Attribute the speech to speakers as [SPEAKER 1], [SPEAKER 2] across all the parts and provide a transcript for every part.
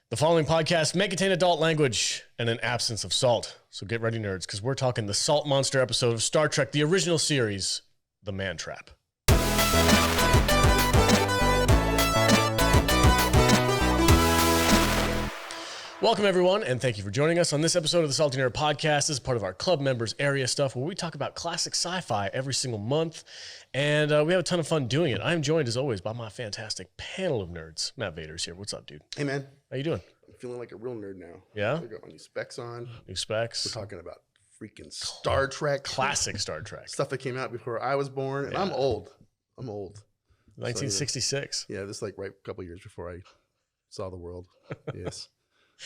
[SPEAKER 1] The following podcast may contain adult language and an absence of salt. So get ready, nerds, because we're talking the Salt Monster episode of Star Trek, the original series, The Man Trap. Welcome, everyone, and thank you for joining us on this episode of the Salty Nerd Podcast. This is part of our club members area stuff where we talk about classic sci-fi every single month, and we have a ton of fun doing it. I am joined, as always, by my fantastic panel of nerds. Matt Vader's here. What's up, dude?
[SPEAKER 2] Hey, man.
[SPEAKER 1] How you doing?
[SPEAKER 2] I'm feeling like a real nerd now.
[SPEAKER 1] Yeah?
[SPEAKER 2] I got my new specs on.
[SPEAKER 1] New specs.
[SPEAKER 2] We're talking about freaking Star Trek.
[SPEAKER 1] Classic Star Trek.
[SPEAKER 2] Stuff that came out before I was born, and I'm old.
[SPEAKER 1] 1966.
[SPEAKER 2] So, yeah, this is like right a couple years before I saw the world. Yes.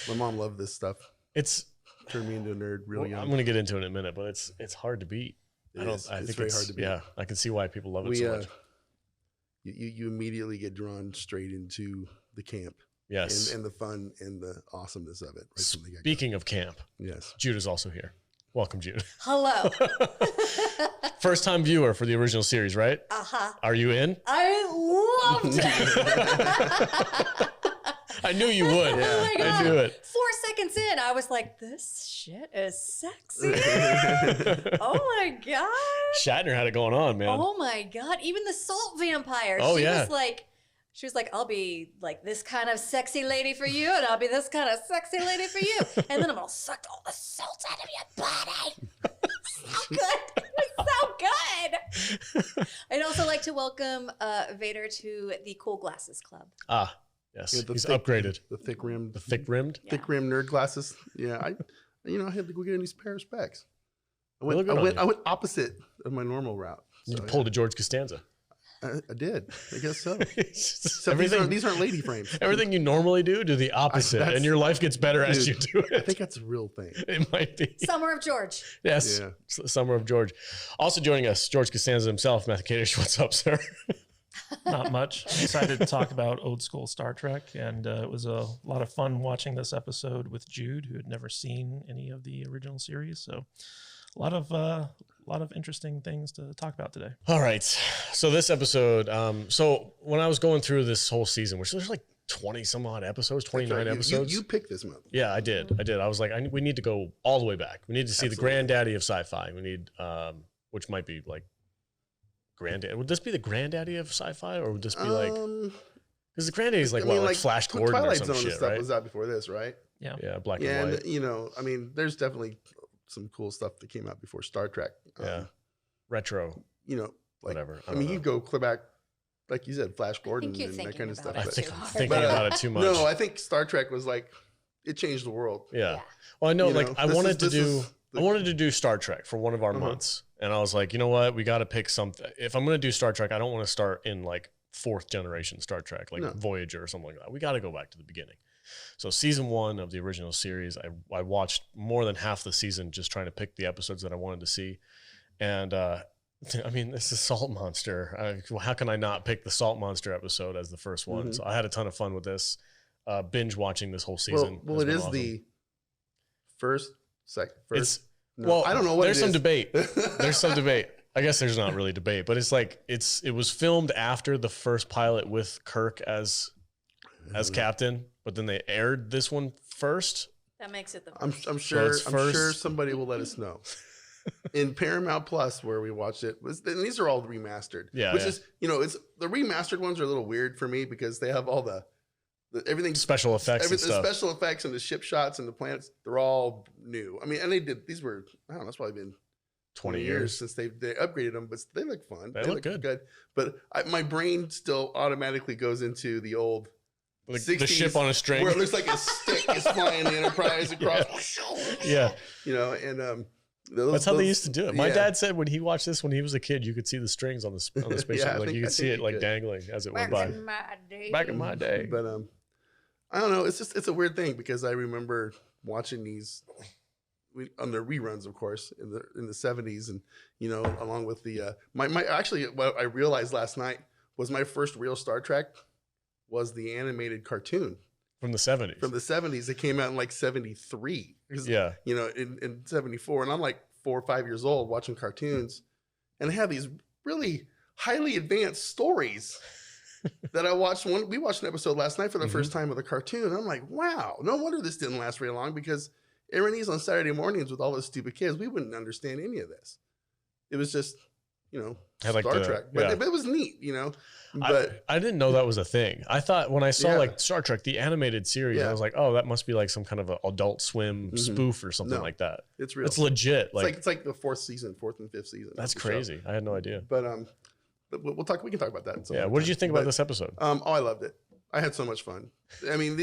[SPEAKER 2] My mom loved this stuff.
[SPEAKER 1] It's
[SPEAKER 2] turned me into a nerd really young.
[SPEAKER 1] I'm going to get into it in a minute, but it's hard to beat.
[SPEAKER 2] It's very hard to beat.
[SPEAKER 1] Yeah, I can see why people love it so much.
[SPEAKER 2] You immediately get drawn straight into the camp.
[SPEAKER 1] Yes.
[SPEAKER 2] And the fun and the awesomeness of it. Right from the get-go.
[SPEAKER 1] Speaking of camp,
[SPEAKER 2] yes, Jude
[SPEAKER 1] is also here. Welcome, Jude.
[SPEAKER 3] Hello.
[SPEAKER 1] First time viewer for the original series, right?
[SPEAKER 3] Uh-huh.
[SPEAKER 1] Are you in?
[SPEAKER 3] I loved it.
[SPEAKER 1] I knew you would.
[SPEAKER 3] Yeah. Oh my God.
[SPEAKER 1] I knew it.
[SPEAKER 3] 4 seconds in, I was like, this shit is sexy. Oh my gosh.
[SPEAKER 1] Shatner had it going on, man.
[SPEAKER 3] Oh my God. Even the salt vampire.
[SPEAKER 1] Oh,
[SPEAKER 3] She was like, I'll be like this kind of sexy lady for you, and I'll be this kind of sexy lady for you. And then I'm going to suck all the salt out of your body. So good. It's so good. I'd also like to welcome Vader to the Cool Glasses Club.
[SPEAKER 1] Ah, yes.
[SPEAKER 2] Yeah,
[SPEAKER 1] he's upgraded.
[SPEAKER 2] The thick-rimmed.
[SPEAKER 1] The thick-rimmed?
[SPEAKER 3] Yeah.
[SPEAKER 2] Thick-rimmed nerd glasses. Yeah, I had to go get a new pair of specs. I went opposite of my normal route.
[SPEAKER 1] You pulled a George Costanza.
[SPEAKER 2] I did. I guess so. So
[SPEAKER 1] everything,
[SPEAKER 2] these aren't lady frames.
[SPEAKER 1] Everything you normally do the opposite, and your life gets better as you do it.
[SPEAKER 2] I think that's a real thing.
[SPEAKER 1] It might be.
[SPEAKER 3] Summer of George.
[SPEAKER 1] Yes. Yeah. Summer of George. Also joining us, George Costanza himself, Matthew Kadish. What's up, sir?
[SPEAKER 4] Not much. Excited to talk about old school Star Trek, and it was a lot of fun watching this episode with Jude, who had never seen any of the original series. So a lot of interesting things to talk about today.
[SPEAKER 1] All right. So this episode, so when I was going through this whole season, which there's like 20 some odd episodes, 29 episodes.
[SPEAKER 2] You picked this month.
[SPEAKER 1] Yeah, I did. I was like, we need to go all the way back. We need to see the granddaddy of sci-fi. We need, which might be like granddaddy. Would this be the granddaddy of sci-fi, or would this be like, because the granddaddy is like, like Flash Gordon
[SPEAKER 2] Twilight
[SPEAKER 1] or some
[SPEAKER 2] Zone
[SPEAKER 1] shit,
[SPEAKER 2] and stuff
[SPEAKER 1] right?
[SPEAKER 2] was out before this, right?
[SPEAKER 4] Yeah.
[SPEAKER 1] Yeah, black and white.
[SPEAKER 2] And, there's definitely some cool stuff that came out before Star Trek.
[SPEAKER 1] Retro.
[SPEAKER 2] Like,
[SPEAKER 1] whatever.
[SPEAKER 2] You go clear back, like you said, Flash Gordon and that kind of stuff.
[SPEAKER 1] I think I'm thinking about it too much.
[SPEAKER 2] No, I think Star Trek was like, it changed the world.
[SPEAKER 1] Yeah. Well, I know, I wanted to do Star Trek for one of our months. And I was like, you know what? We got to pick something. If I'm going to do Star Trek, I don't want to start in like 4th generation Star Trek, like Voyager or something like that. We got to go back to the beginning. So season 1 of the original series, I watched more than half the season just trying to pick the episodes that I wanted to see. And this is Salt Monster. How can I not pick the Salt Monster episode as the first one? So I had a ton of fun with this, binge watching this whole season.
[SPEAKER 2] Well, it is awesome. The first.
[SPEAKER 1] Well,
[SPEAKER 2] I don't know what
[SPEAKER 1] there's some debate. There's some debate. I guess there's not really debate, but it's like it was filmed after the first pilot with Kirk as captain, but then they aired this one first.
[SPEAKER 3] That makes it the
[SPEAKER 2] first. I'm sure somebody will let us know. In Paramount Plus, where we watched it, and these are all remastered.
[SPEAKER 1] Yeah,
[SPEAKER 2] which is it's the remastered ones are a little weird for me because they have all the everything
[SPEAKER 1] special effects,
[SPEAKER 2] the special effects and the ship shots and the planets. They're all new. I mean, and these were it's probably been 20 years since they upgraded them, but they look fun.
[SPEAKER 1] They look good.
[SPEAKER 2] But my brain still automatically goes into the old.
[SPEAKER 1] Like the ship on a string,
[SPEAKER 2] where it looks like a stick is flying the Enterprise across.
[SPEAKER 1] Yeah,
[SPEAKER 2] and
[SPEAKER 1] that's how they used to do it. My dad said when he watched this when he was a kid, you could see the strings on the spaceship, you could see it like dangling as it went by. Back in my day.
[SPEAKER 2] But I don't know. It's a weird thing because I remember watching these on the reruns, of course, in the 70s, and along with the actually what I realized last night was my first real Star Trek was the animated cartoon
[SPEAKER 1] from the 70s.
[SPEAKER 2] From the 70s, it came out in like 73.
[SPEAKER 1] Yeah,
[SPEAKER 2] in 74, and I'm like 4 or 5 years old watching cartoons, and they have these really highly advanced stories that I watched we watched an episode last night for the first time of the cartoon. And I'm like, wow, no wonder this didn't last very long, because Ironies on Saturday mornings with all those stupid kids, we wouldn't understand any of this. It was just, Star Trek. But it was neat, But
[SPEAKER 1] I didn't know that was a thing. I thought when I saw like Star Trek, the animated series, I was like, oh, that must be like some kind of an Adult Swim spoof or something like that.
[SPEAKER 2] It's real.
[SPEAKER 1] It's legit.
[SPEAKER 2] It's like the fourth and fifth season.
[SPEAKER 1] That's crazy. I had no idea.
[SPEAKER 2] But we can talk about that.
[SPEAKER 1] Yeah. What did you think about this episode?
[SPEAKER 2] I loved it. I had so much fun. I mean,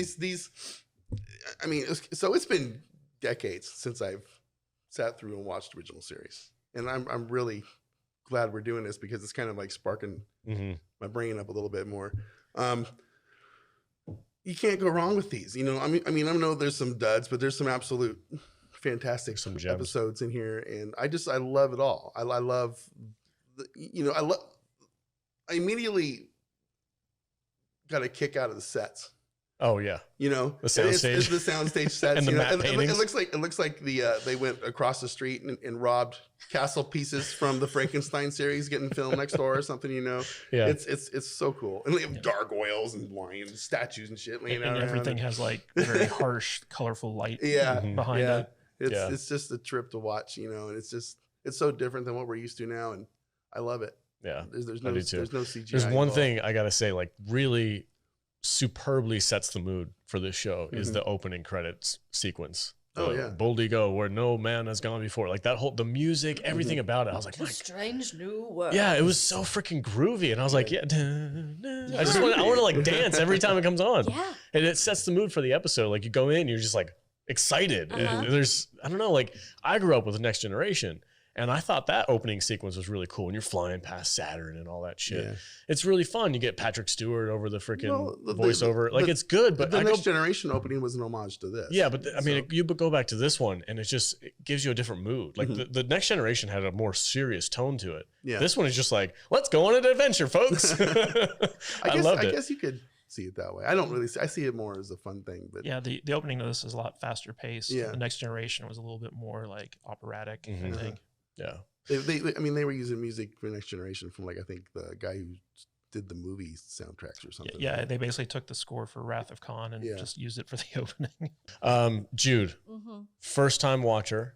[SPEAKER 2] so it's been decades since I've sat through and watched original series, and I'm really glad we're doing this, because it's kind of like sparking my brain up a little bit more. You can't go wrong with these. I mean, I know there's some duds, but there's some absolute fantastic episodes in here, and I love it all. I love, I immediately got a kick out of the sets.
[SPEAKER 1] Oh yeah,
[SPEAKER 2] the soundstage, it's the soundstage sets,
[SPEAKER 1] and the matte paintings.
[SPEAKER 2] It looks like they went across the street and robbed castle pieces from the Frankenstein series getting filmed next door or something.
[SPEAKER 1] Yeah,
[SPEAKER 2] it's so cool, and they have gargoyles and lions, statues and shit laying out.
[SPEAKER 4] And everything has like very harsh, colorful light. Behind it.
[SPEAKER 2] It's just a trip to watch, and it's so different than what we're used to now, and I love it.
[SPEAKER 1] Yeah,
[SPEAKER 2] there's no CGI.
[SPEAKER 1] There's one thing I gotta say, like really superbly sets the mood for this show is the opening credits sequence. Boldly Go, where no man has gone before. Like that the music, everything about it. I was like,
[SPEAKER 3] strange new world.
[SPEAKER 1] Yeah, it was so freaking groovy, and I was like, I want to like dance every time it comes on.
[SPEAKER 3] Yeah,
[SPEAKER 1] and it sets the mood for the episode. Like you go in, you're just like excited. And there's, I don't know, like I grew up with the Next Generation. And I thought that opening sequence was really cool. And you're flying past Saturn and all that shit. Yeah. It's really fun. You get Patrick Stewart over the freaking voiceover. It's good. But
[SPEAKER 2] the Next Generation opening was an homage to this.
[SPEAKER 1] Yeah, but you go back to this one, and it gives you a different mood. Like the Next Generation had a more serious tone to it. Yeah. This one is just like, let's go on an adventure, folks. I
[SPEAKER 2] guess you could see it that way. I don't really. I see it more as a fun thing. But
[SPEAKER 4] yeah, the opening of this is a lot faster paced. Yeah. The Next Generation was a little bit more like operatic, I think.
[SPEAKER 1] Yeah,
[SPEAKER 2] they were using music for Next Generation from I think the guy who did the movie soundtracks or something.
[SPEAKER 4] Yeah, they basically took the score for Wrath of Khan and just used it for the
[SPEAKER 1] opening. Jude, first time watcher.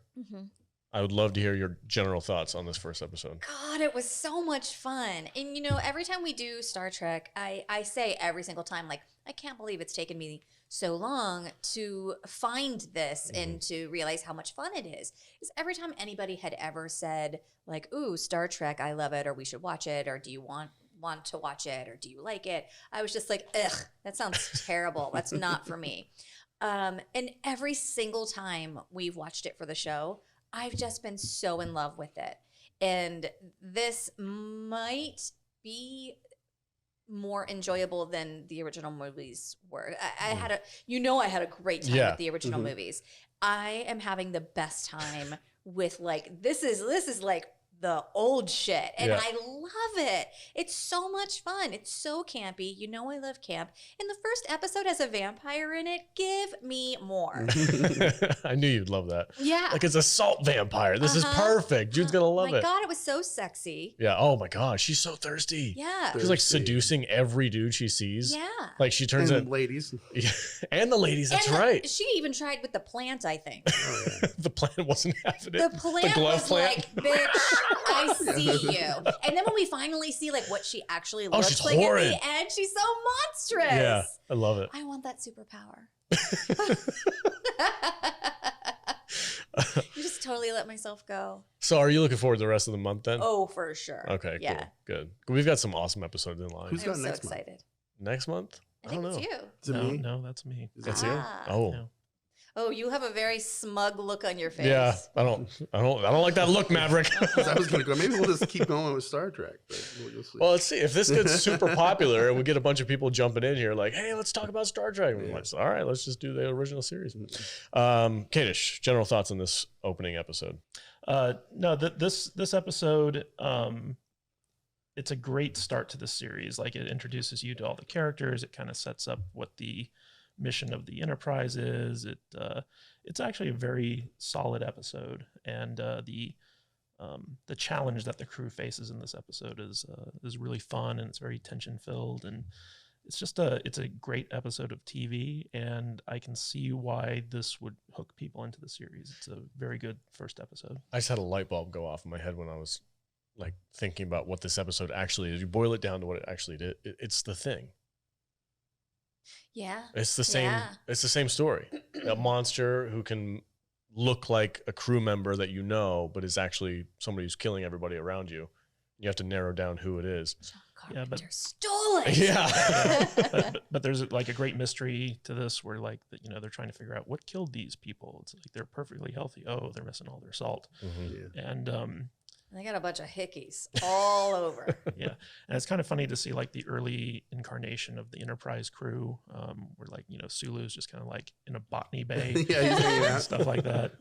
[SPEAKER 1] I would love to hear your general thoughts on this first episode.
[SPEAKER 3] God, it was so much fun. And every time we do Star Trek, I say every single time, like, I can't believe it's taken me so long to find this and to realize how much fun it is. Because every time anybody had ever said, like, ooh, Star Trek, I love it, or we should watch it, or do you want to watch it, or do you like it? I was just like, ugh, that sounds terrible. That's not for me. And every single time we've watched it for the show, I've just been so in love with it. And this might be more enjoyable than the original movies were. I had a great time with the original movies. I am having the best time with this is like the old shit, and I love it. It's so much fun. It's so campy. I love camp. And the first episode has a vampire in it. Give me more.
[SPEAKER 1] I knew you'd love that.
[SPEAKER 3] Yeah,
[SPEAKER 1] like it's a salt vampire. This is perfect. Jude's gonna love it.
[SPEAKER 3] My God, it was so sexy.
[SPEAKER 1] Yeah. Oh my God, she's so thirsty.
[SPEAKER 3] Yeah,
[SPEAKER 1] she's like seducing every dude she sees.
[SPEAKER 3] Yeah,
[SPEAKER 1] like she turns
[SPEAKER 2] and ladies.
[SPEAKER 1] And the ladies. That's right.
[SPEAKER 3] She even tried with the plant. I think.
[SPEAKER 1] Oh, yeah. The plant wasn't having it.
[SPEAKER 3] The plant was plant? Like, bitch. I see you. And then when we finally see what she actually looks like horrid. At the end, she's so monstrous.
[SPEAKER 1] Yeah, I love it.
[SPEAKER 3] I want that superpower. Just totally let myself go.
[SPEAKER 1] So are you looking forward to the rest of the month then?
[SPEAKER 3] Oh, for sure.
[SPEAKER 1] Okay, cool. Good. We've got some awesome episodes in line.
[SPEAKER 2] Who's got
[SPEAKER 3] I'm
[SPEAKER 2] next
[SPEAKER 3] so excited.
[SPEAKER 1] Next month?
[SPEAKER 3] I think it's you.
[SPEAKER 2] Is it me?
[SPEAKER 4] No, that's me.
[SPEAKER 1] That's you? Oh.
[SPEAKER 4] Yeah.
[SPEAKER 3] Oh, you have a very smug look on your face.
[SPEAKER 1] Yeah, I don't like that look, Maverick.
[SPEAKER 2] I was gonna go. Maybe we'll just keep going with Star Trek. But we'll see.
[SPEAKER 1] Well, let's see if this gets super popular and we get a bunch of people jumping in here, like, "Hey, let's talk about Star Trek." And like, all right, let's just do the original series. Kadish, general thoughts on this opening episode?
[SPEAKER 4] No, this episode, it's a great start to the series. Like it introduces you to all the characters. It kind of sets up what the mission of the Enterprise is. It's actually a very solid episode, and the the challenge that the crew faces in this episode is really fun, and it's very tension filled, and it's a great episode of TV, and I can see why this would hook people into the series. It's a very good first episode.
[SPEAKER 1] I just had a light bulb go off in my head when I was like thinking about what this episode actually is. You boil it down to what it actually did. It's the Thing.
[SPEAKER 3] Yeah.
[SPEAKER 1] It's the same. Yeah. It's the same story. A monster who can look like a crew member that you know, but is actually somebody who's killing everybody around you. You have to narrow down who it is.
[SPEAKER 3] Yeah, but stole it.
[SPEAKER 1] Yeah.
[SPEAKER 4] but there's like a great mystery to this where like, they're trying to figure out what killed these people. It's like they're perfectly healthy. Oh, they're missing all their salt.
[SPEAKER 1] Mm-hmm.
[SPEAKER 4] Yeah. And
[SPEAKER 3] they got a bunch of hickeys all over.
[SPEAKER 4] Yeah. And it's kind of funny to see like the early incarnation of the Enterprise crew, where like, Sulu's just kind of like in a botany bay.
[SPEAKER 2] Yeah, he's hanging out.
[SPEAKER 4] Stuff like that.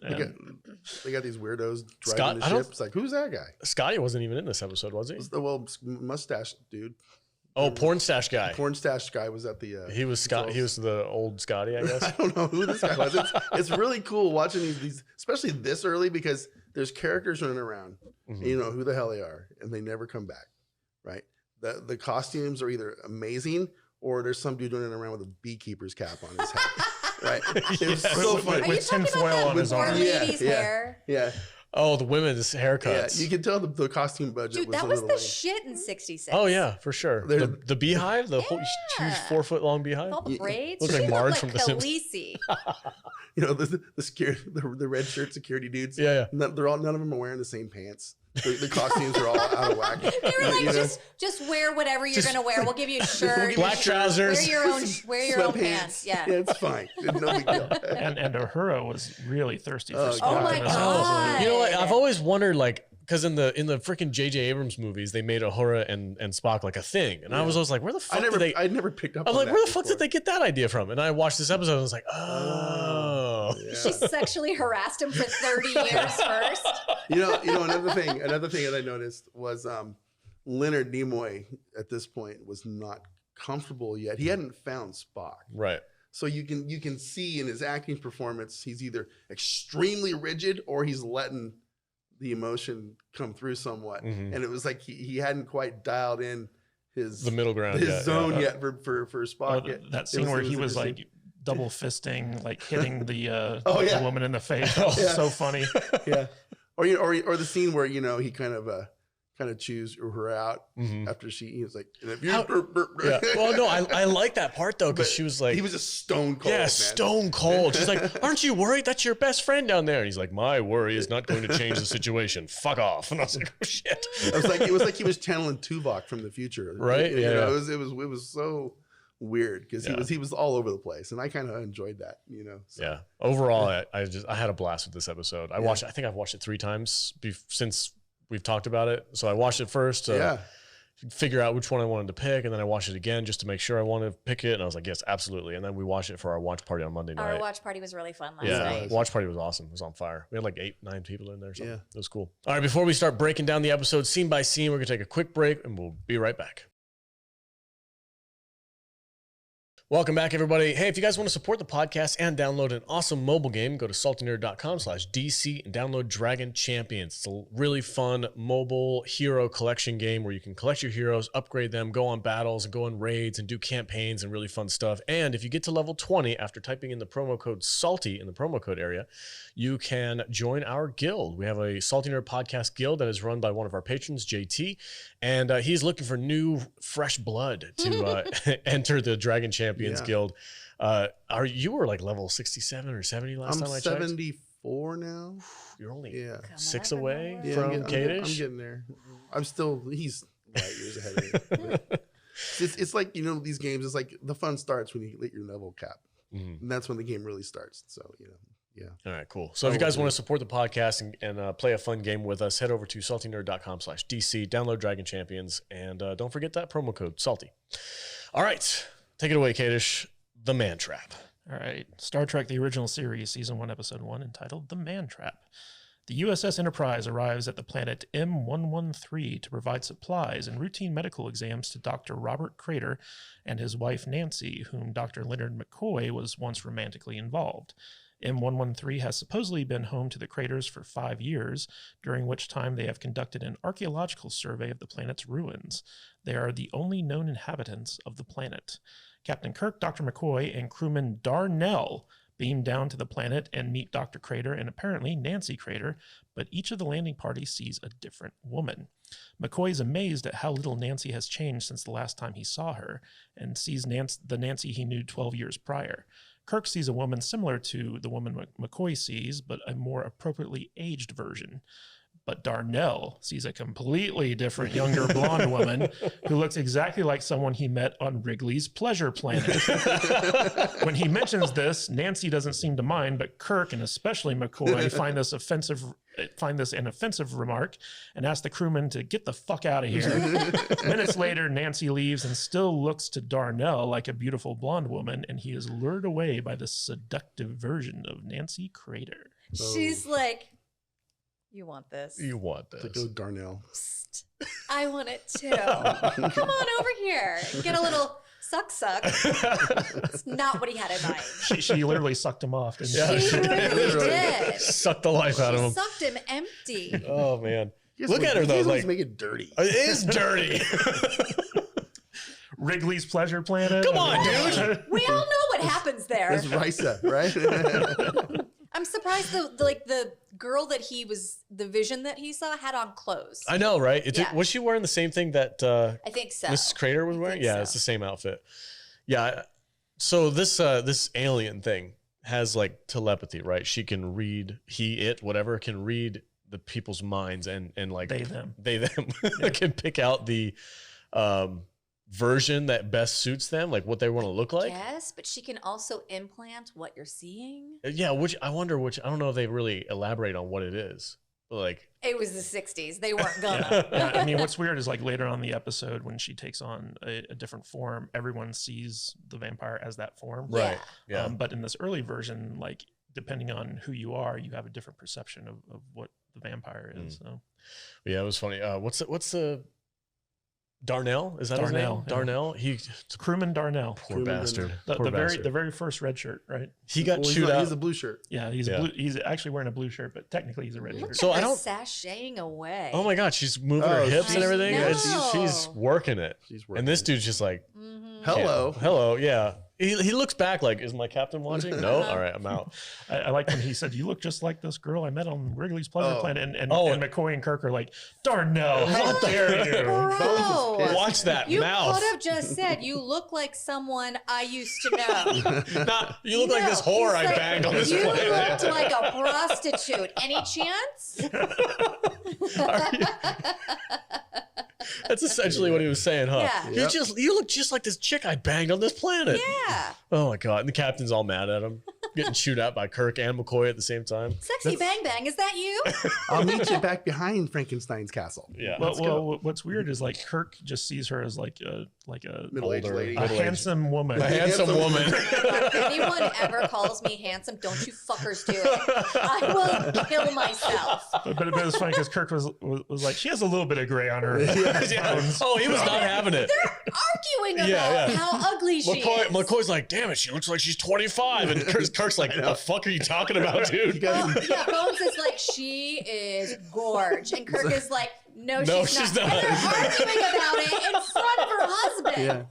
[SPEAKER 2] They got these weirdos driving the ships. Like, who's that guy?
[SPEAKER 1] Scotty wasn't even in this episode, was he?
[SPEAKER 2] Well, mustache dude.
[SPEAKER 1] Oh, porn stash guy.
[SPEAKER 2] Porn stash guy was at the.
[SPEAKER 1] He was Scott. He was the old Scotty, I guess.
[SPEAKER 2] I don't know who this guy was. It's really cool watching these, especially this early, because there's characters running around. Mm-hmm. And you know who the hell they are, and they never come back. Right? The costumes are either amazing, or there's some dude running around with a beekeeper's cap on his head. Right? It was so funny.
[SPEAKER 3] With tinfoil on his arm.
[SPEAKER 2] Yeah.
[SPEAKER 1] Oh, the women's haircuts.
[SPEAKER 2] Yeah, you can tell the costume budget.
[SPEAKER 3] Dude,
[SPEAKER 2] was
[SPEAKER 3] that
[SPEAKER 2] a
[SPEAKER 3] was
[SPEAKER 2] little
[SPEAKER 3] the shit in '66.
[SPEAKER 1] Oh yeah, for sure. The beehive, the whole huge 4-foot-long beehive.
[SPEAKER 3] All the braids.
[SPEAKER 1] Looks like Marge from The
[SPEAKER 3] Khaleesi.
[SPEAKER 2] the red shirt security dudes.
[SPEAKER 1] Yeah.
[SPEAKER 2] None of them are wearing the same pants. The costumes are all out of whack.
[SPEAKER 3] They were like, just wear whatever you're gonna wear. We'll give you a shirt,
[SPEAKER 1] black trousers,
[SPEAKER 3] wear your own pants. Yeah,
[SPEAKER 2] it's fine. No big deal.
[SPEAKER 4] And Uhura was really thirsty for Scott.
[SPEAKER 3] Oh my god!
[SPEAKER 1] You know what? I've always wondered, like, because in the freaking J.J. Abrams movies, they made Uhura and Spock like a thing, and I was always like, where the fuck did they?
[SPEAKER 2] I never picked up.
[SPEAKER 1] I'm
[SPEAKER 2] like,
[SPEAKER 1] where the fuck did they get that idea from? And I watched this episode, and I was like, oh.
[SPEAKER 3] Yeah. She sexually harassed him for 30 years first.
[SPEAKER 2] Another thing that I noticed was Leonard Nimoy at this point was not comfortable yet. He hadn't found Spock.
[SPEAKER 1] Right.
[SPEAKER 2] So you can see in his acting performance, he's either extremely rigid or he's letting the emotion come through somewhat. Mm-hmm. And it was like he hadn't quite dialed in the
[SPEAKER 1] middle ground,
[SPEAKER 2] his zone yet for Spock.
[SPEAKER 4] That scene where he was like double fisting, like hitting the woman in the face. So funny.
[SPEAKER 2] Yeah. Or the scene where he kind of chews her out after he was like,
[SPEAKER 1] Well, no, I like that part though, because she was like,
[SPEAKER 2] he was just stone cold.
[SPEAKER 1] Yeah, man. Stone cold. She's like, aren't you worried? That's your best friend down there. And he's like, my worry is not going to change the situation. Fuck off. And I was like, oh shit.
[SPEAKER 2] It was like he was channeling Tuvok from the future.
[SPEAKER 1] Right?
[SPEAKER 2] It was so weird because he was all over the place, and I kind of enjoyed that. So.
[SPEAKER 1] Yeah. Overall, I had a blast with this episode. I think I've watched it 3 times since we've talked about it. So I watched it first to figure out which one I wanted to pick, and then I watched it again just to make sure I wanted to pick it. And I was like, yes, absolutely. And then we watched it for our watch party on Monday night.
[SPEAKER 3] Our watch party was really fun last night.
[SPEAKER 1] Watch party was awesome. It was on fire. We had like 8-9 people in there. So it was cool. All right, before we start breaking down the episode scene by scene, we're going to take a quick break, and we'll be right back. Welcome back, everybody. Hey, if you guys want to support the podcast and download an awesome mobile game, go to saltynerd.com/DC and download Dragon Champions. It's a really fun mobile hero collection game where you can collect your heroes, upgrade them, go on battles, and go on raids and do campaigns and really fun stuff. And if you get to level 20 after typing in the promo code SALTY in the promo code area, you can join our guild. We have a Salty Nerd Podcast guild that is run by one of our patrons, JT, and he's looking for new, fresh blood to enter the Dragon Champions Guild. You were like level 67 or 70 last time I checked?
[SPEAKER 2] I'm 74 now.
[SPEAKER 1] You're only 6 away from
[SPEAKER 2] Kadish. I'm getting there. He's light years ahead of me. It's like, these games, it's like the fun starts when you hit your level cap. Mm-hmm. And that's when the game really starts. So, yeah.
[SPEAKER 1] All right, cool. So if you guys want to support the podcast and play a fun game with us, head over to saltynerd.com/DC, download Dragon Champions, and don't forget that promo code SALTY. All right, take it away, Kadish. The Man Trap.
[SPEAKER 4] All right, Star Trek, the original series, Season 1, Episode 1, entitled The Man Trap. The USS Enterprise arrives at the planet M113 to provide supplies and routine medical exams to Dr. Robert Crater and his wife Nancy, whom Dr. Leonard McCoy was once romantically involved. M113 has supposedly been home to the craters for 5 years, during which time they have conducted an archaeological survey of the planet's ruins. They are the only known inhabitants of the planet. Captain Kirk, Dr. McCoy, and crewman Darnell beam down to the planet and meet Dr. Crater and apparently Nancy Crater, but each of the landing party sees a different woman. McCoy is amazed at how little Nancy has changed since the last time he saw her, and sees the Nancy he knew 12 years prior. Kirk sees a woman similar to the woman McCoy sees, but a more appropriately aged version. But Darnell sees a completely different, younger blonde woman who looks exactly like someone he met on Wrigley's Pleasure Planet. When he mentions this, Nancy doesn't seem to mind, but Kirk and especially McCoy find this an offensive remark and ask the crewman to get the fuck out of here. Minutes later, Nancy leaves and still looks to Darnell like a beautiful blonde woman, and he is lured away by the seductive version of Nancy Crater.
[SPEAKER 3] She's like, you want this?
[SPEAKER 1] You want this?
[SPEAKER 2] To go Darnell.
[SPEAKER 3] Psst, I want it too. Come on over here. Get a little suck. It's not what he had in mind.
[SPEAKER 4] She literally sucked him off. Didn't
[SPEAKER 3] She really did.
[SPEAKER 1] Sucked the life out of him.
[SPEAKER 3] Sucked him empty.
[SPEAKER 1] Oh man, look at her though. Like,
[SPEAKER 2] make it dirty.
[SPEAKER 1] It is dirty.
[SPEAKER 4] Wrigley's Pleasure Planet.
[SPEAKER 1] Come on, dude.
[SPEAKER 3] We all know what happens there.
[SPEAKER 2] That's Risa, right?
[SPEAKER 3] I'm surprised the girl that the vision that he saw had on clothes.
[SPEAKER 1] I know, right?
[SPEAKER 3] Yeah.
[SPEAKER 1] Was she wearing the same thing that
[SPEAKER 3] I think so.
[SPEAKER 1] Mrs. Crater was wearing? Yeah,
[SPEAKER 3] so.
[SPEAKER 1] it's the same outfit. Yeah. So this alien thing has like telepathy, right? She can read whatever can read the people's minds and like
[SPEAKER 4] They them
[SPEAKER 1] can pick out the version that best suits them, like what they want to look like.
[SPEAKER 3] Yes, but she can also implant what you're seeing.
[SPEAKER 1] Yeah, I don't know if they really elaborate on what it is. Like,
[SPEAKER 3] it was the 60s. They weren't gonna.
[SPEAKER 4] Yeah. I mean, what's weird is like later on in the episode when she takes on a different form, everyone sees the vampire as that form.
[SPEAKER 1] right. Yeah.
[SPEAKER 4] But in this early version, like depending on who you are, you have a different perception of what the vampire is. So
[SPEAKER 1] yeah, it was funny. What's the Darnell? Is that
[SPEAKER 4] Darnell,
[SPEAKER 1] his name?
[SPEAKER 4] yeah.
[SPEAKER 1] Darnell.
[SPEAKER 4] it's crewman Darnell.
[SPEAKER 1] Poor bastard.
[SPEAKER 4] The very first red shirt, right?
[SPEAKER 1] He got chewed out.
[SPEAKER 2] He's a blue shirt.
[SPEAKER 4] Yeah, he's actually wearing a blue shirt, but technically he's a red shirt.
[SPEAKER 1] So
[SPEAKER 3] I
[SPEAKER 1] I don't
[SPEAKER 3] sashaying away.
[SPEAKER 1] Oh my god, she's moving her hips and everything.
[SPEAKER 3] I
[SPEAKER 1] She's
[SPEAKER 3] know.
[SPEAKER 1] working it.
[SPEAKER 2] She's working
[SPEAKER 1] And this
[SPEAKER 2] it.
[SPEAKER 1] dude's just like,
[SPEAKER 2] Hello.
[SPEAKER 1] yeah. He looks back like, is my captain watching? No? All right, I'm out.
[SPEAKER 4] I like when he said, "You look just like this girl I met on Wrigley's Pleasure Planet," and McCoy and Kirk are like, "Darnell, how dare you!"
[SPEAKER 3] Bro,
[SPEAKER 1] Watch that
[SPEAKER 3] you
[SPEAKER 1] mouth.
[SPEAKER 3] could have just said, "You look like someone I used to know."
[SPEAKER 1] Not, you look like this whore I banged on this
[SPEAKER 3] You
[SPEAKER 1] planet.
[SPEAKER 3] looked like a prostitute. Any chance?
[SPEAKER 1] That's essentially what he was saying, huh?
[SPEAKER 3] Yeah.
[SPEAKER 1] You look just like this chick I banged on this planet.
[SPEAKER 3] Yeah.
[SPEAKER 1] Oh my god. And the captain's all mad at him. Getting chewed out by Kirk and McCoy at the same time.
[SPEAKER 3] Sexy Bang Bang, is that you?
[SPEAKER 2] I'll meet you back behind Frankenstein's castle.
[SPEAKER 1] Yeah.
[SPEAKER 4] Well, what's weird is like Kirk just sees her as like a
[SPEAKER 2] Middle-aged
[SPEAKER 1] older-
[SPEAKER 2] lady.
[SPEAKER 4] a handsome woman.
[SPEAKER 1] A handsome woman.
[SPEAKER 3] If anyone ever calls me handsome, don't you fuckers do it. I will kill myself.
[SPEAKER 4] But it was funny because Kirk was like, she has a little bit of gray on her.
[SPEAKER 1] Yeah. Oh, he was not having it.
[SPEAKER 3] Arguing about how ugly she is.
[SPEAKER 1] McCoy's like, damn it, she looks like she's 25. And Kirk's like, the fuck are you talking about, dude?
[SPEAKER 3] Bones is like, she is gorge. And Kirk is like, no, she's not. And they're arguing about it in front of her husband.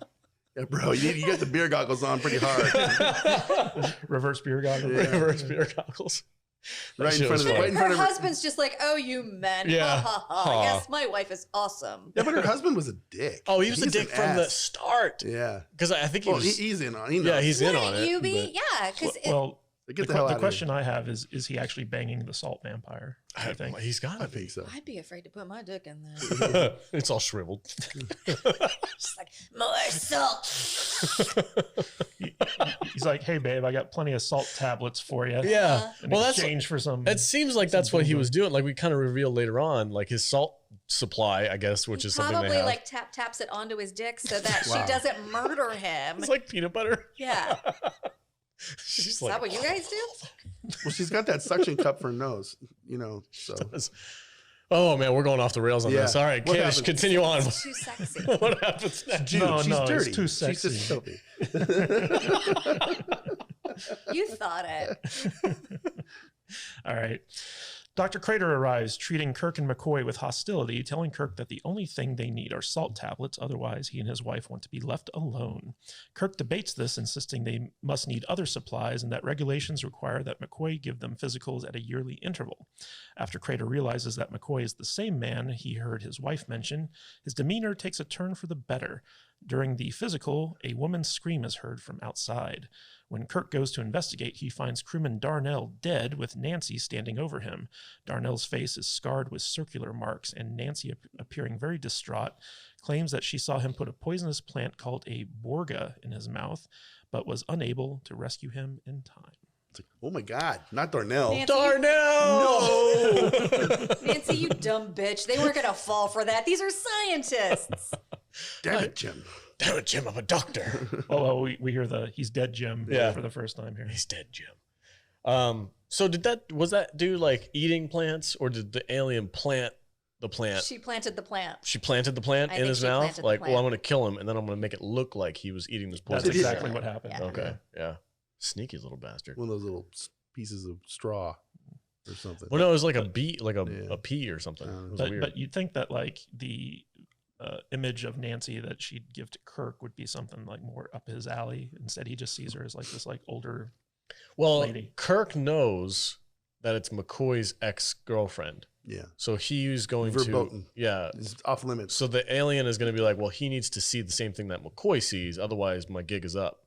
[SPEAKER 2] Yeah, bro, you got the beer goggles on pretty hard.
[SPEAKER 4] Reverse beer goggles.
[SPEAKER 1] Yeah. Reverse beer goggles.
[SPEAKER 2] Right in front of
[SPEAKER 3] Her
[SPEAKER 2] her.
[SPEAKER 3] husband's just like, oh, you men.
[SPEAKER 1] Yeah.
[SPEAKER 3] Ha, ha, ha. Yes, my wife is awesome.
[SPEAKER 2] Yeah, but her husband was a dick.
[SPEAKER 1] Oh, he was a
[SPEAKER 2] He's
[SPEAKER 1] dick
[SPEAKER 2] an
[SPEAKER 1] from the
[SPEAKER 2] ass.
[SPEAKER 1] start.
[SPEAKER 2] Yeah.
[SPEAKER 1] Because I think
[SPEAKER 2] he's in on it. He knows.
[SPEAKER 1] he's in on
[SPEAKER 3] Wouldn't
[SPEAKER 1] it.
[SPEAKER 3] you be?
[SPEAKER 1] but-
[SPEAKER 3] Yeah, because
[SPEAKER 4] Well,
[SPEAKER 2] Get the hell out
[SPEAKER 4] the
[SPEAKER 2] of
[SPEAKER 4] question I have is he actually banging the salt vampire? I think.
[SPEAKER 1] He's got
[SPEAKER 2] I
[SPEAKER 1] it.
[SPEAKER 2] think so.
[SPEAKER 3] I'd be afraid to put my dick in there.
[SPEAKER 1] It's all shriveled.
[SPEAKER 3] Just like, more salt.
[SPEAKER 4] He's like, hey, babe, I got plenty of salt tablets for you.
[SPEAKER 1] Yeah.
[SPEAKER 4] In
[SPEAKER 1] Well,
[SPEAKER 4] exchange for some.
[SPEAKER 1] it seems like that's what he was doing. Like we kind of revealed later on, like his salt supply, I guess, which is something they
[SPEAKER 3] Probably
[SPEAKER 1] have.
[SPEAKER 3] like taps it onto his dick so that
[SPEAKER 2] Wow.
[SPEAKER 3] she doesn't murder him.
[SPEAKER 1] It's like peanut butter.
[SPEAKER 3] Yeah.
[SPEAKER 1] She's
[SPEAKER 3] Is
[SPEAKER 1] like,
[SPEAKER 3] that what you guys do?
[SPEAKER 2] Well, she's got that suction cup for her nose, so.
[SPEAKER 1] oh man, we're going off the rails on
[SPEAKER 2] Yeah.
[SPEAKER 1] this. All right,
[SPEAKER 2] What
[SPEAKER 1] Candace,
[SPEAKER 2] happens?
[SPEAKER 1] continue on.
[SPEAKER 3] It's too sexy.
[SPEAKER 1] What happens next?
[SPEAKER 2] Dude,
[SPEAKER 4] No,
[SPEAKER 2] she's
[SPEAKER 4] no, it's
[SPEAKER 2] dirty.
[SPEAKER 4] too sexy.
[SPEAKER 2] She's just filthy.
[SPEAKER 3] You thought it.
[SPEAKER 4] All right. Dr. Crater arrives, treating Kirk and McCoy with hostility, telling Kirk that the only thing they need are salt tablets, otherwise he and his wife want to be left alone. Kirk debates this, insisting they must need other supplies and that regulations require that McCoy give them physicals at a yearly interval. After Crater realizes that McCoy is the same man he heard his wife mention, his demeanor takes a turn for the better. During the physical, a woman's scream is heard from outside. When Kirk goes to investigate, he finds crewman Darnell dead with Nancy standing over him. Darnell's face is scarred with circular marks, and Nancy, appearing very distraught, claims that she saw him put a poisonous plant called a borga in his mouth, but was unable to rescue him in time.
[SPEAKER 2] It's like, oh my God, not Darnell.
[SPEAKER 3] Nancy,
[SPEAKER 1] Darnell!
[SPEAKER 2] No!
[SPEAKER 3] Nancy, you dumb bitch. They weren't going to fall for that. These are scientists.
[SPEAKER 2] Damn it, Jim.
[SPEAKER 1] Damn it, Jim, I'm a doctor.
[SPEAKER 4] Oh, we hear the he's dead Jim for the first time here.
[SPEAKER 1] He's dead, Jim. So was that dude like eating plants, or did the alien plant the plant?
[SPEAKER 3] She planted the plant.
[SPEAKER 1] She planted the plant in his mouth? Like, well, I'm going to kill him, and then I'm going to make it look like he was eating this poison.
[SPEAKER 4] That's exactly what happened.
[SPEAKER 3] Yeah.
[SPEAKER 1] Okay, yeah. Sneaky little bastard.
[SPEAKER 2] One of those little pieces of straw or something.
[SPEAKER 1] Well, no, it was like a bee, like a pea or something. It was weird.
[SPEAKER 4] But you'd think that like the image of Nancy that she'd give to Kirk would be something like more up his alley. Instead, he just sees her as like this like older lady.
[SPEAKER 1] Kirk knows that it's McCoy's ex-girlfriend.
[SPEAKER 2] Yeah.
[SPEAKER 1] So he's going
[SPEAKER 2] Verboten.
[SPEAKER 1] to... Yeah.
[SPEAKER 2] It's off limits.
[SPEAKER 1] So the alien is going to be like, well, he needs to see the same thing that McCoy sees. Otherwise, my gig is up.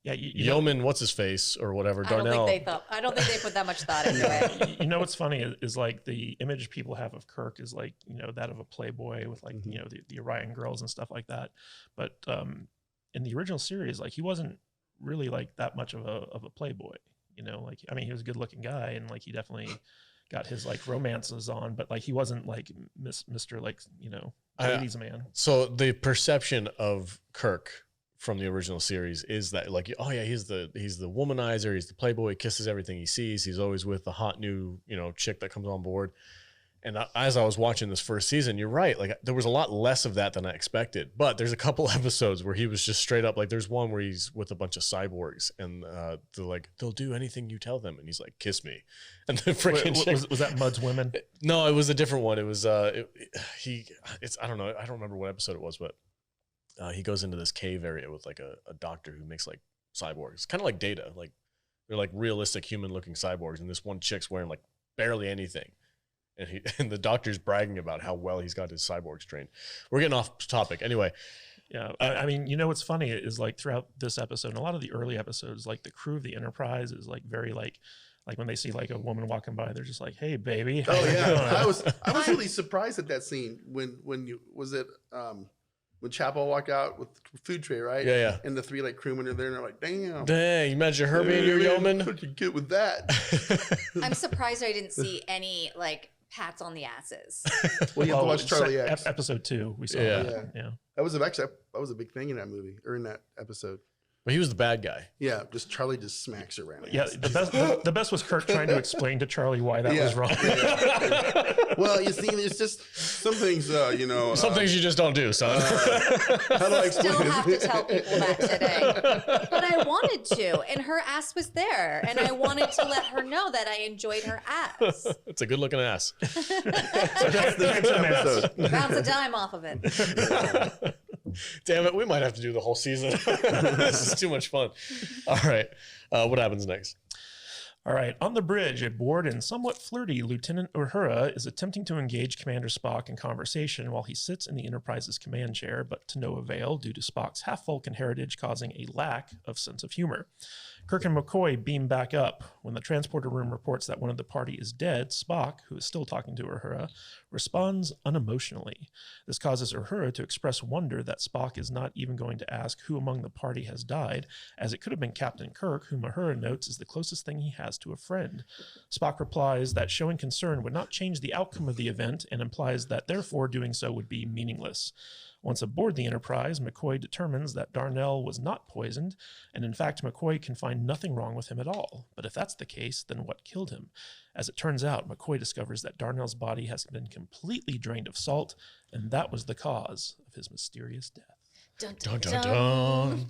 [SPEAKER 4] Yeah,
[SPEAKER 1] Yeoman, what's his face or whatever, Darnell.
[SPEAKER 3] I don't think they put that much thought into it.
[SPEAKER 4] You know what's funny is like the image people have of Kirk is like, you know, that of a playboy with like, you know, the Orion girls and stuff like that. But in the original series, like he wasn't really like that much of a playboy, you know, like, I mean, he was a good looking guy and like he definitely got his like romances on, but like he wasn't like Mr. like, you know, ladies man. So
[SPEAKER 1] the perception of Kirk from the original series is that like, oh yeah, he's the womanizer, he's the playboy, he kisses everything he sees, he's always with the hot new, you know, chick that comes on board. And as I was watching this first season, you're right, like there was a lot less of that than I expected. But there's a couple episodes where he was just straight up like, there's one where he's with a bunch of cyborgs and they're like, they'll do anything you tell them, and he's like, kiss me. And the freaking was that Mud's Women? No, it was a different one. It was I don't know, I don't remember what episode it was, but he goes into this cave area with like a doctor who makes like cyborgs, kind of like Data. Like they're like realistic human looking cyborgs. And this one chick's wearing like barely anything. And the doctor's bragging about how well he's got his cyborgs trained. We're getting off topic. Anyway. Yeah. I mean, you know, what's funny is like throughout this episode, and a lot of the early episodes, like the crew of the Enterprise is like very like when they see like a woman walking by, they're just like, hey baby.
[SPEAKER 2] Oh yeah. I was really surprised at that scene when Chapel walked out with the food tray, right?
[SPEAKER 1] Yeah, yeah.
[SPEAKER 2] And the three like crewmen are there, and they're like, "Damn,
[SPEAKER 1] dang! Imagine her being your yeoman."
[SPEAKER 2] What you get with that?
[SPEAKER 3] I'm surprised I didn't see any like pats on the asses.
[SPEAKER 2] Well, you have to watch Charlie X.
[SPEAKER 4] Episode 2. We saw
[SPEAKER 1] yeah.
[SPEAKER 4] that. Yeah.
[SPEAKER 2] That was a big thing in that movie or in that episode.
[SPEAKER 1] But he was the bad guy.
[SPEAKER 2] Yeah, Charlie just smacks her around.
[SPEAKER 4] Yeah, the best was Kirk trying to explain to Charlie why that was wrong.
[SPEAKER 2] Yeah. Well, you see, there's just some things, you know.
[SPEAKER 1] Some things you just don't do, son.
[SPEAKER 2] How do I explain
[SPEAKER 3] still have to tell people that today. But I wanted to, and her ass was there, and I wanted to let her know that I enjoyed her ass.
[SPEAKER 1] It's a good looking ass.
[SPEAKER 2] So that's the next episode.
[SPEAKER 3] Bounce a dime off of it.
[SPEAKER 1] Damn it, we might have to do the whole season. This is too much fun. All right. What happens next?
[SPEAKER 4] All right. On the bridge, a bored and somewhat flirty Lieutenant Uhura is attempting to engage Commander Spock in conversation while he sits in the Enterprise's command chair, but to no avail due to Spock's half-Vulcan heritage causing a lack of sense of humor. Kirk and McCoy beam back up. When the transporter room reports that one of the party is dead, Spock, who is still talking to Uhura, responds unemotionally. This causes Uhura to express wonder that Spock is not even going to ask who among the party has died, as it could have been Captain Kirk, whom Uhura notes is the closest thing he has to a friend. Spock replies that showing concern would not change the outcome of the event and implies that therefore doing so would be meaningless. Once aboard the Enterprise, McCoy determines that Darnell was not poisoned, and in fact, McCoy can find nothing wrong with him at all. But if that's the case, then what killed him? As it turns out, McCoy discovers that Darnell's body has been completely drained of salt, and that was the cause of his mysterious death.
[SPEAKER 3] Dun, dun,
[SPEAKER 1] Dun, dun, dun.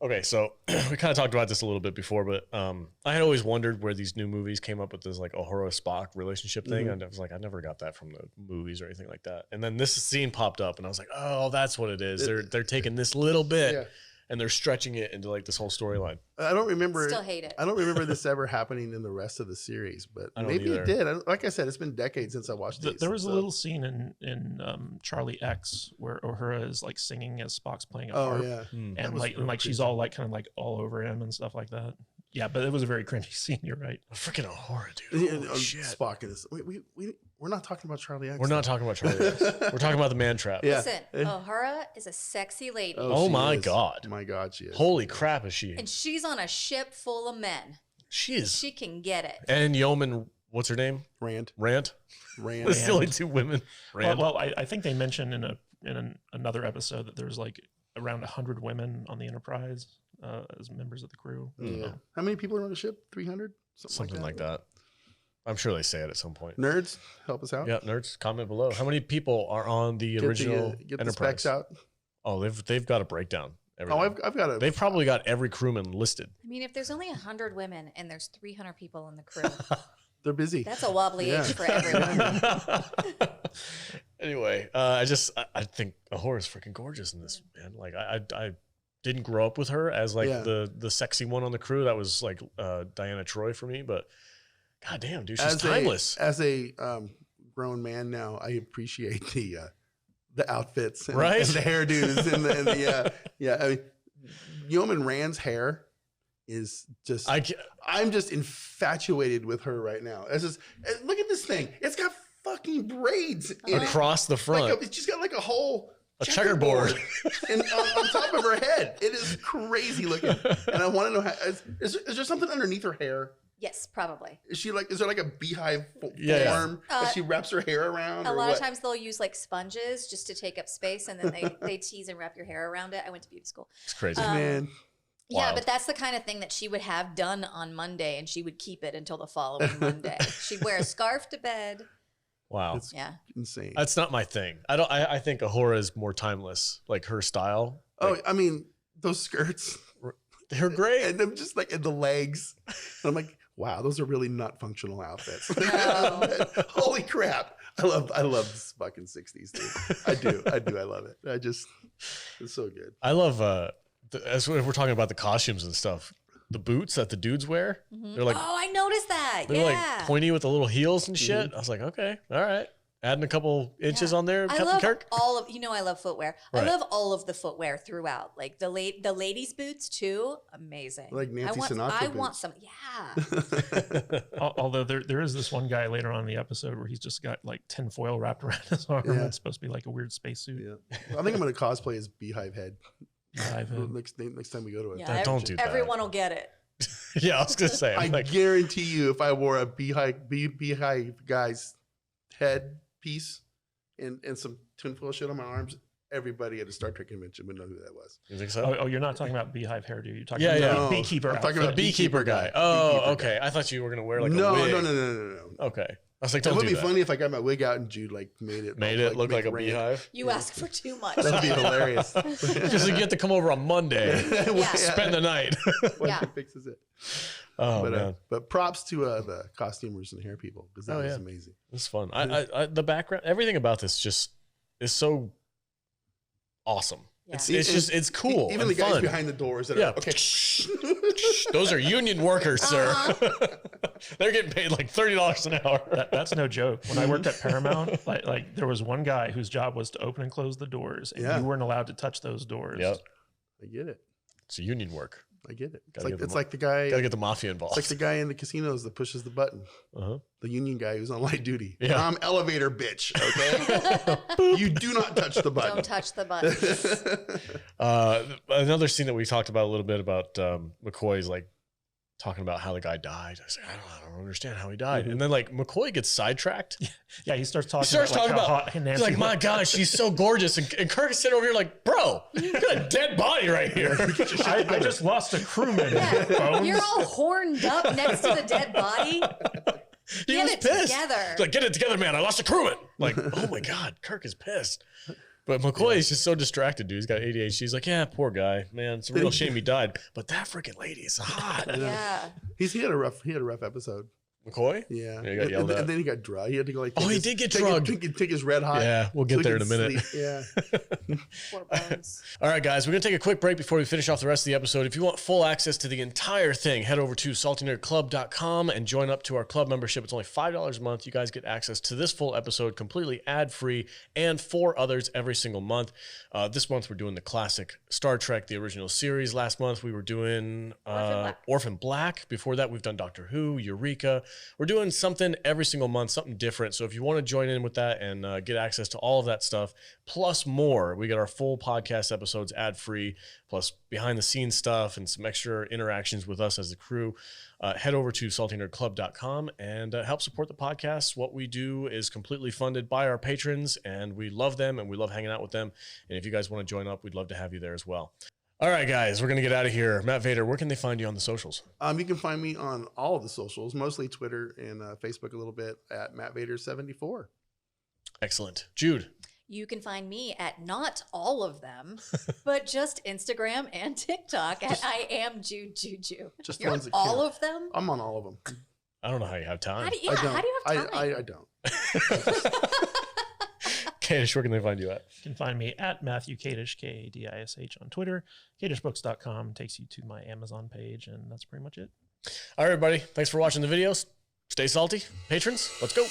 [SPEAKER 1] Okay, so we kind of talked about this a little bit before, but I had always wondered where these new movies came up with this like Uhura Spock relationship thing. And I was like, I never got that from the movies or anything like that. And then this scene popped up, and I was like, oh, that's what it is. They're taking this little bit and they're stretching it into like this whole storyline.
[SPEAKER 2] I don't remember.
[SPEAKER 3] Still hate it.
[SPEAKER 2] I don't remember this ever happening in the rest of the series, but maybe
[SPEAKER 1] either.
[SPEAKER 2] it did. Like I said, it's been decades since I watched these.
[SPEAKER 4] There was a little scene in Charlie X where Uhura is like singing as Spock's playing a harp, and like she's all like kind of like all over him and stuff like that. Yeah, but it was a very cringy scene. You're right.
[SPEAKER 1] Freaking Uhura, dude. Holy shit.
[SPEAKER 2] Spock is. We're not talking about Charlie X.
[SPEAKER 1] We're not talking about Charlie X. We're talking about the man trap.
[SPEAKER 2] Yeah.
[SPEAKER 3] Listen, Uhura is a sexy lady.
[SPEAKER 1] Oh my God.
[SPEAKER 2] My God, she is.
[SPEAKER 1] Holy crap, is she?
[SPEAKER 3] And she's on a ship full of men.
[SPEAKER 1] She is.
[SPEAKER 3] She can get it.
[SPEAKER 1] And Yeoman, what's her name?
[SPEAKER 2] Rand.
[SPEAKER 1] That's the only two women. Rand.
[SPEAKER 4] Well, I think they mentioned in another episode that there's like around 100 women on the Enterprise as members of the crew.
[SPEAKER 2] Yeah. How many people are on the ship? 300?
[SPEAKER 1] Something like that. I'm sure they say it at some point.
[SPEAKER 2] Nerds, help us out.
[SPEAKER 1] Yeah, nerds, comment below. How many people are on the original
[SPEAKER 2] get
[SPEAKER 1] Enterprise?
[SPEAKER 2] the specs out.
[SPEAKER 1] Oh, they've got a breakdown. Everything.
[SPEAKER 2] Oh, I've got a.
[SPEAKER 1] They've probably got every crewman listed.
[SPEAKER 3] I mean, if there's only 100 women and there's 300 people on the crew,
[SPEAKER 2] They're busy.
[SPEAKER 3] that's a wobbly age for everyone.
[SPEAKER 1] Anyway, I think Uhura's freaking gorgeous in this, man. Like I didn't grow up with her as like the sexy one on the crew. That was like Diana Troy for me, but god damn, dude, she's timeless.
[SPEAKER 2] As a grown man now, I appreciate the outfits and,
[SPEAKER 1] right?
[SPEAKER 2] and the hairdos and the I mean, Yeoman Rand's hair is just I'm just infatuated with her right now. It's just, look at this thing. It's got fucking braids in
[SPEAKER 1] across the front.
[SPEAKER 2] She's got like a whole
[SPEAKER 1] checkerboard
[SPEAKER 2] and on top of her head. It is crazy looking. And I want to know how is there something underneath her hair?
[SPEAKER 3] Yes, probably.
[SPEAKER 2] Is there like a beehive form that she wraps her hair around?
[SPEAKER 3] A lot of times they'll use like sponges just to take up space, and then they tease and wrap your hair around it. I went to beauty school.
[SPEAKER 1] It's crazy,
[SPEAKER 2] man.
[SPEAKER 3] Yeah, but that's the kind of thing that she would have done on Monday, and she would keep it until the following Monday. She'd wear a scarf to bed.
[SPEAKER 1] Wow.
[SPEAKER 2] It's insane.
[SPEAKER 1] That's not my thing. I think Uhura is more timeless, like her style.
[SPEAKER 2] Oh, I mean, those skirts.
[SPEAKER 1] They're great.
[SPEAKER 2] And I'm just like in the legs. And I'm like, wow, those are really not functional outfits.
[SPEAKER 3] No.
[SPEAKER 2] Holy crap. I love this fucking 60s, dude. I do. I love it. It's so good.
[SPEAKER 1] I love as we're talking about the costumes and stuff, the boots that the dudes wear, they're like,
[SPEAKER 3] oh, I noticed that.
[SPEAKER 1] They're like pointy with the little heels and shit. I was like, okay, all right. Adding a couple inches on there, Captain Kirk.
[SPEAKER 3] I love footwear.
[SPEAKER 1] Right.
[SPEAKER 3] I love all of the footwear throughout. Like the ladies' boots too, amazing.
[SPEAKER 2] Like Nancy Sinatra
[SPEAKER 3] I
[SPEAKER 2] boots.
[SPEAKER 3] want some. Yeah.
[SPEAKER 4] Although there is this one guy later on in the episode where he's just got like tinfoil wrapped around his arm. Yeah. It's supposed to be like a weird spacesuit.
[SPEAKER 2] Yeah. I think I'm going to cosplay as Beehive Head.
[SPEAKER 4] Beehive Head.
[SPEAKER 2] Next time we go to it.
[SPEAKER 3] Yeah,
[SPEAKER 1] don't do that.
[SPEAKER 3] Everyone will get it.
[SPEAKER 1] Yeah, I was going to say.
[SPEAKER 2] I guarantee you if I wore a Beehive guy's head piece and some tinfoil shit on my arms, everybody at a Star Trek convention would know who that was.
[SPEAKER 1] You think so?
[SPEAKER 4] Oh, you're not talking about Beehive hairdo. You're talking
[SPEAKER 1] about
[SPEAKER 4] the beekeeper.
[SPEAKER 2] I'm talking about
[SPEAKER 1] the beekeeper guy. Oh, okay. I thought you were going to wear like a wig.
[SPEAKER 2] No.
[SPEAKER 1] Okay. I was like,
[SPEAKER 2] don't do that. It would be funny if I got my wig out and Jude like made it
[SPEAKER 1] look like a beehive.
[SPEAKER 3] You ask for too much.
[SPEAKER 2] That'd be hilarious.
[SPEAKER 1] Just you get to come over on Monday, spend the night.
[SPEAKER 2] When he fixes it.
[SPEAKER 1] Oh man!
[SPEAKER 2] But props to the costumers and hair people because that was amazing.
[SPEAKER 1] It's fun. I the background, everything about this just is so awesome. Yeah. It's cool.
[SPEAKER 2] Even the guys behind the doors that are okay.
[SPEAKER 1] Those are union workers, sir. They're getting paid like $30 an hour.
[SPEAKER 4] That's no joke. When I worked at Paramount, like there was one guy whose job was to open and close the doors, and you weren't allowed to touch those doors.
[SPEAKER 1] Yep.
[SPEAKER 2] I get it.
[SPEAKER 1] It's a union work.
[SPEAKER 2] I get it. It's like the guy.
[SPEAKER 1] Gotta get the mafia involved.
[SPEAKER 2] It's like the guy in the casinos that pushes the button. The union guy who's on light duty.
[SPEAKER 1] Yeah.
[SPEAKER 2] I'm elevator bitch. Okay. You do not touch the button.
[SPEAKER 3] Don't touch the button.
[SPEAKER 1] Another scene that we talked about a little bit about McCoy's like talking about how the guy died. I was like, I don't understand how he died. And then like McCoy gets sidetracked.
[SPEAKER 4] Yeah, he starts talking about
[SPEAKER 1] he's like, my gosh, she's so gorgeous. And Kirk is sitting over here like, bro, you got a dead body right here.
[SPEAKER 4] I just lost a crewman.
[SPEAKER 3] Yeah. You're all horned up next to the dead body.
[SPEAKER 1] He was pissed.
[SPEAKER 3] Together.
[SPEAKER 1] He's like, get it together, man. I lost a crewman. Like, oh my God, Kirk is pissed. But McCoy is just so distracted, dude. He's got ADHD. He's like, yeah, poor guy, man. It's a real shame he died. But that freaking lady is hot.
[SPEAKER 3] Yeah.
[SPEAKER 2] He had a rough episode.
[SPEAKER 1] McCoy?
[SPEAKER 2] Yeah.
[SPEAKER 1] He got yelled at.
[SPEAKER 2] And then he got drugged. He had to go
[SPEAKER 1] he did get drugged.
[SPEAKER 2] Take his red hot.
[SPEAKER 1] Yeah, we'll get there in a minute.
[SPEAKER 2] Yeah.
[SPEAKER 3] Poor Bones.
[SPEAKER 1] All right, guys, we're going to take a quick break before we finish off the rest of the episode. If you want full access to the entire thing, head over to saltynerdclub.com and join up to our club membership. It's only $5 a month. You guys get access to this full episode completely ad-free and 4 others every single month. This month, we're doing the classic Star Trek, the original series. Last month, we were doing Orphan Black. Before that, we've done Doctor Who, Eureka. We're doing something every single month, something different. So if you want to join in with that and get access to all of that stuff, plus more, we get our full podcast episodes ad-free, plus behind the scenes stuff and some extra interactions with us as the crew. Head over to saltynerdclub.com and help support the podcast. What we do is completely funded by our patrons, and we love them and we love hanging out with them. And if you guys want to join up, we'd love to have you there as well. All right, guys, we're going to get out of here. Matt Vader, where can they find you on the socials?
[SPEAKER 2] You can find me on all of the socials, mostly Twitter and Facebook a little bit, at Matt Vader 74.
[SPEAKER 1] Excellent. Jude.
[SPEAKER 3] You can find me at not all of them, but just Instagram and TikTok at I am Jude Juju.
[SPEAKER 2] Just
[SPEAKER 3] You're
[SPEAKER 2] ones that
[SPEAKER 3] all
[SPEAKER 2] count.
[SPEAKER 3] of them?
[SPEAKER 2] I'm on all of them.
[SPEAKER 1] I don't know how you have time.
[SPEAKER 3] How do you have time?
[SPEAKER 2] I don't.
[SPEAKER 1] Kadish, where can they find you at?
[SPEAKER 4] You can find me at Matthew Kadish, Kadish on Twitter. KadishBooks.com takes you to my Amazon page, and that's pretty much it.
[SPEAKER 1] All right, everybody. Thanks for watching the videos. Stay salty. Patrons, let's go.